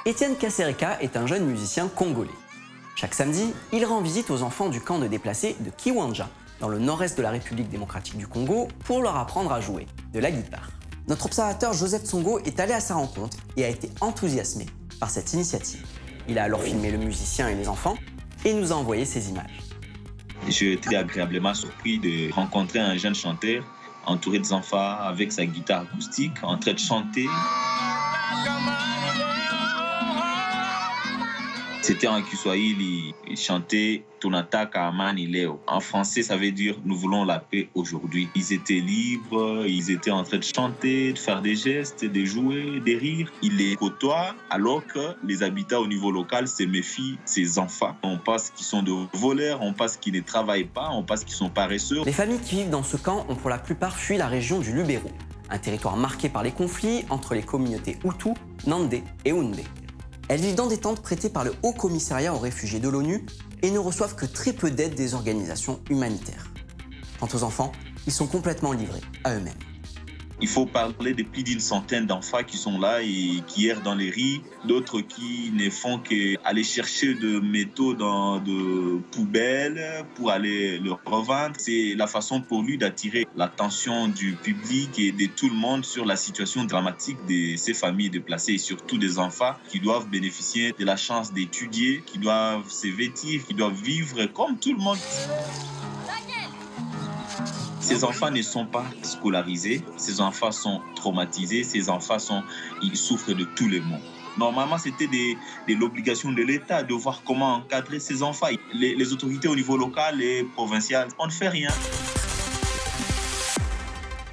Etienne Kasereka est un jeune musicien congolais. Chaque samedi, il rend visite aux enfants du camp de déplacés de Kiwanja, dans le nord-est de la République démocratique du Congo, pour leur apprendre à jouer de la guitare. Notre observateur Joseph Tsongo est allé à sa rencontre et a été enthousiasmé par cette initiative. Il a alors filmé le musicien et les enfants et nous a envoyé ces images. J'ai été agréablement surpris de rencontrer un jeune chanteur entouré des enfants avec sa guitare acoustique en train de chanter. C'était en Kiswahili, il chantait Tunataka Amani Leo. En français, ça veut dire nous voulons la paix aujourd'hui. Ils étaient libres, ils étaient en train de chanter, de faire des gestes, de jouer, de rire. Ils les côtoient alors que les habitants au niveau local se méfient ces enfants. On pense qu'ils sont de voleurs, on pense qu'ils ne travaillent pas, on pense qu'ils sont paresseux. Les familles qui vivent dans ce camp ont pour la plupart fui la région du Lubero, un territoire marqué par les conflits entre les communautés Hutu, Nandé et Houndé. Elles vivent dans des tentes prêtées par le Haut Commissariat aux réfugiés de l'ONU et ne reçoivent que très peu d'aide des organisations humanitaires. Quant aux enfants, ils sont complètement livrés à eux-mêmes. Il faut parler de plus d'une centaine d'enfants qui sont là et qui errent dans les rues, d'autres qui ne font qu'aller chercher de métaux dans de poubelles pour aller le revendre. C'est la façon pour lui d'attirer l'attention du public et de tout le monde sur la situation dramatique de ces familles déplacées et surtout des enfants qui doivent bénéficier de la chance d'étudier, qui doivent se vêtir, qui doivent vivre comme tout le monde. Ces enfants ne sont pas scolarisés, ces enfants sont traumatisés, ces enfants ils souffrent de tous les maux. Normalement, c'était de l'obligation de l'État de voir comment encadrer ces enfants. Les autorités au niveau local et provincial, on ne fait rien.